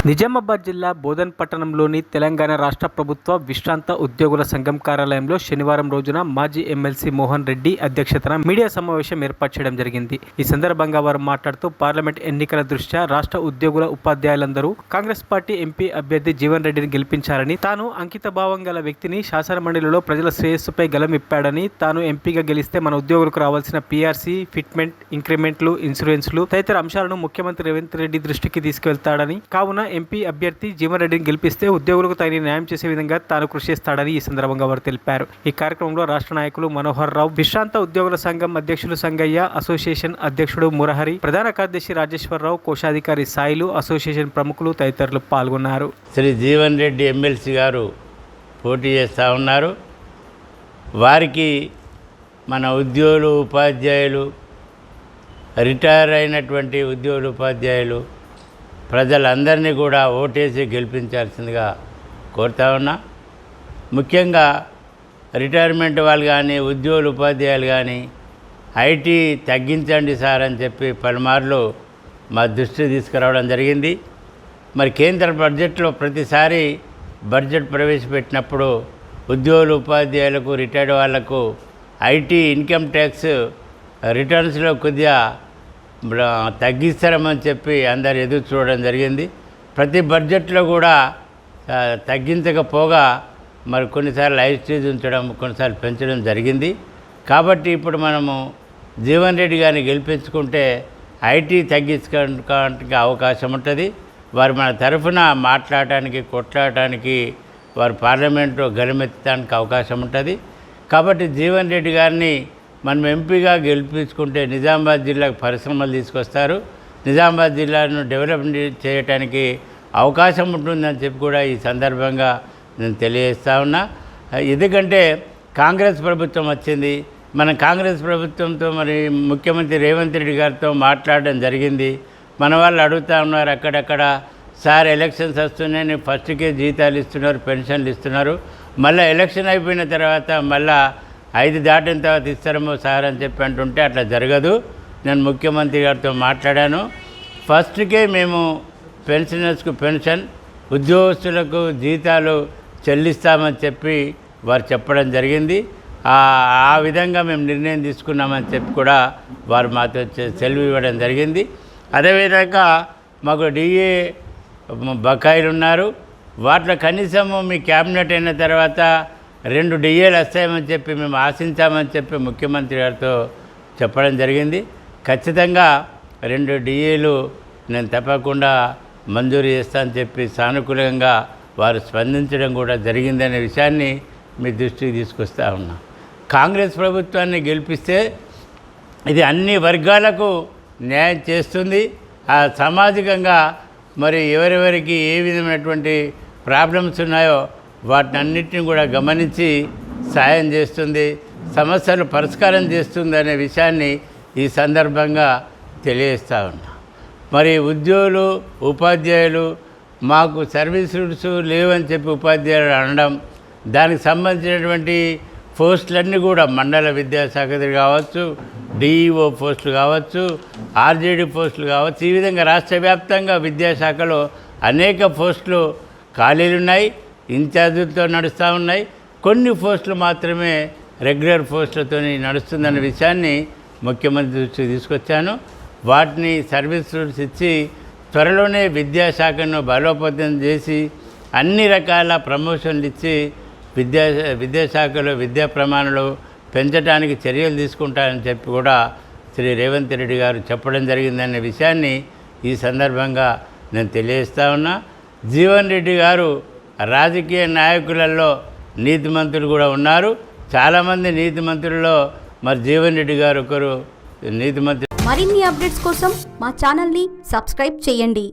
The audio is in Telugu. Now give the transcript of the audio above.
నిజామాబాద్ జిల్లా బోధన్ పట్టణంలోని తెలంగాణ రాష్ట్ర ప్రభుత్వ విశ్రాంత ఉద్యోగుల సంఘం కార్యాలయంలో శనివారం రోజున మాజీ ఎమ్మెల్సీ మోహన్ రెడ్డి అధ్యక్షతన మీడియా సమావేశం ఏర్పాటు చేయడం జరిగింది. ఈ సందర్భంగా వారు మాట్లాడుతూ పార్లమెంట్ ఎన్నికల దృష్ట్యా రాష్ట్ర ఉద్యోగుల ఉపాధ్యాయులందరూ కాంగ్రెస్ పార్టీ ఎంపీ అభ్యర్థి జీవన్ రెడ్డిని గెలిపించారని, తాను అంకిత భావం గల వ్యక్తిని, శాసనమండలిలో ప్రజల శ్రేయస్సుపై గలమిప్పాడని, తాను ఎంపీగా గెలిస్తే మన ఉద్యోగులకు రావాల్సిన పీఆర్సీ, ఫిట్మెంట్, ఇంక్రిమెంట్లు, ఇన్సూరెన్స్లు తదితర అంశాలను ముఖ్యమంత్రి రేవంత్ రెడ్డి దృష్టికి తీసుకువెళ్తాడని, కావున ఎంపీ అభ్యర్థి జీవన్ రెడ్డిని గెలిపిస్తే ఉద్యోగులకు తగిన న్యాయం చేసే విధంగా తాను కృషి చేస్తాడని ఈ సందర్భంగా వారు తెలిపారు. ఈ కార్యక్రమంలో రాష్ట్ర నాయకులు మనోహర్ రావు, విశ్రాంత ఉద్యోగుల సంఘం అధ్యక్షులు సంగయ్య, అసోసియేషన్ అధ్యక్షుడు మురహరి, ప్రధాన కార్యదర్శి రాజేశ్వరరావు, కోశాధికారి సాయిలు, అసోసియేషన్ ప్రముఖులు తదితరులు పాల్గొన్నారు. శ్రీ జీవన్ రెడ్డి ఎమ్మెల్సీ గారు పోటీ చేస్తూ ఉన్నారు. వారికి మన ఉద్యోగులు, ఉపాధ్యాయులు, రిటైర్ అయినటువంటి ఉద్యోగులు, ఉపాధ్యాయులు ప్రజలందరినీ కూడా ఓటేసి గెలిపించాల్సిందిగా కోరుతా ఉన్నా. ముఖ్యంగా రిటైర్మెంట్ వాళ్ళు కానీ, ఉద్యోగులు, ఉపాధ్యాయులు కానీ ఐటీ తగ్గించండి సార్ అని చెప్పి పలుమార్లు మా దృష్టి తీసుకురావడం జరిగింది. మరి కేంద్ర బడ్జెట్లో ప్రతిసారి బడ్జెట్ ప్రవేశపెట్టినప్పుడు ఉద్యోగులు, ఉపాధ్యాయులకు, రిటైర్డ్ వాళ్లకు ఐటీ ఇన్కమ్ ట్యాక్స్ రిటర్న్స్లో కొద్దిగా తగ్గిస్తారని చెప్పి అందరు ఎదురు చూడడం జరిగింది. ప్రతి బడ్జెట్లో కూడా తగ్గించకపోగా మరి కొన్నిసార్లు హైస్టేజ్ ఉంచడం, కొన్నిసార్లు పెంచడం జరిగింది. కాబట్టి ఇప్పుడు మనము జీవన్ రెడ్డి గారిని గెలిపించుకుంటే ఐటీ తగ్గించుకోవడానికి అవకాశం ఉంటుంది. వారు మన తరఫున మాట్లాడటానికి, కొట్లాడటానికి, వారు పార్లమెంట్లో గలమెత్తడానికి అవకాశం ఉంటుంది. కాబట్టి జీవన్ రెడ్డి గారిని మనం ఎంపీగా గెలిపించుకుంటే నిజామాబాద్ జిల్లాకు పరిశ్రమలు తీసుకొస్తారు, నిజామాబాద్ జిల్లాను డెవలప్మెంట్ చేయడానికి అవకాశం ఉంటుందని చెప్పి కూడా ఈ సందర్భంగా నేను తెలియజేస్తా ఉన్నా. ఎందుకంటే కాంగ్రెస్ ప్రభుత్వం వచ్చింది. మనం కాంగ్రెస్ ప్రభుత్వంతో మరి ముఖ్యమంత్రి రేవంత్ రెడ్డి గారితో మాట్లాడడం జరిగింది. మన వాళ్ళు అడుగుతూ ఉన్నారు అక్కడక్కడ, సార్ ఎలక్షన్స్ వస్తున్నాయని ఫస్ట్కే జీతాలు ఇస్తున్నారు, పెన్షన్లు ఇస్తున్నారు, మళ్ళీ ఎలక్షన్ అయిపోయిన తర్వాత మళ్ళీ 5 దాటిన తర్వాత ఇస్తారేమో సార్ అని చెప్పి అంటుంటే అట్లా జరగదు. నేను ముఖ్యమంత్రి గారితో మాట్లాడాను. ఫస్ట్కే మేము పెన్షనర్స్కు పెన్షన్, ఉద్యోగస్తులకు జీతాలు చెల్లిస్తామని చెప్పి వారు చెప్పడం జరిగింది. ఆ విధంగా మేము నిర్ణయం తీసుకున్నామని చెప్పి కూడా వారు మాతో సెలవు ఇవ్వడం జరిగింది. అదేవిధంగా మాకు డిఏ బకాయిలు ఉన్నారు. వాటిలో కనీసము మీ క్యాబినెట్ అయిన తర్వాత 2 డిఏలు వస్తాయని చెప్పి మేము ఆశించామని చెప్పి ముఖ్యమంత్రి గారితో చెప్పడం జరిగింది. ఖచ్చితంగా 2 డిఏలు నేను తప్పకుండా మంజూరు చేస్తానని చెప్పి సానుకూలంగా వారు స్పందించడం కూడా జరిగిందనే విషయాన్ని మీ దృష్టికి తీసుకొస్తా ఉన్నా. కాంగ్రెస్ ప్రభుత్వాన్ని గెలిపిస్తే ఇది అన్ని వర్గాలకు న్యాయం చేస్తుంది. సామాజికంగా మరి ఎవరెవరికి ఏ విధమైనటువంటి ప్రాబ్లమ్స్ ఉన్నాయో వాటిని అన్నింటినీ కూడా గమనించి సాయం చేస్తుంది, సమస్యలు పరిష్కారం చేస్తుంది అనే విషయాన్ని ఈ సందర్భంగా తెలియజేస్తూ ఉన్నా. మరి ఉద్యోగులు, ఉపాధ్యాయులు మాకు సర్వీస్ రూల్స్ లేవని చెప్పి ఉపాధ్యాయులు అనడం, దానికి సంబంధించినటువంటి పోస్టులన్నీ కూడా మండల విద్యాశాఖ కావచ్చు, డిఈఓ పోస్టులు కావచ్చు, ఆర్జేడీ పోస్టులు కావచ్చు, ఈ విధంగా రాష్ట్ర వ్యాప్తంగా విద్యాశాఖలో అనేక పోస్టులు ఖాళీలు ఉన్నాయి, ఇన్ఛార్జీలతో నడుస్తూ ఉన్నాయి. కొన్ని పోస్టులు మాత్రమే రెగ్యులర్ పోస్టులతో నడుస్తుందన్న విషయాన్ని ముఖ్యమంత్రి దృష్టికి తీసుకొచ్చాను. వాటిని సర్వీస్ రూల్స్ ఇచ్చి త్వరలోనే విద్యాశాఖను బలోపేతం చేసి అన్ని రకాల ప్రమోషన్లు ఇచ్చి విద్యాశాఖలో విద్యా ప్రమాణాలు పెంచడానికి చర్యలు తీసుకుంటారని చెప్పి కూడా శ్రీ రేవంత్ రెడ్డి గారు చెప్పడం జరిగిందనే విషయాన్ని ఈ సందర్భంగా నేను తెలియజేస్తా ఉన్నా. జీవన్ రెడ్డి గారు రాజకీయ నాయకులలో నీతిమంతులు కూడా ఉన్నారు. చాలామంది నీతిమంతులలో మరి జీవన్ రెడ్డి గారు ఒకరు నీతిమంతులు. మరిన్ని అప్డేట్స్ కోసం మా ఛానల్ని సబ్స్క్రైబ్ చేయండి.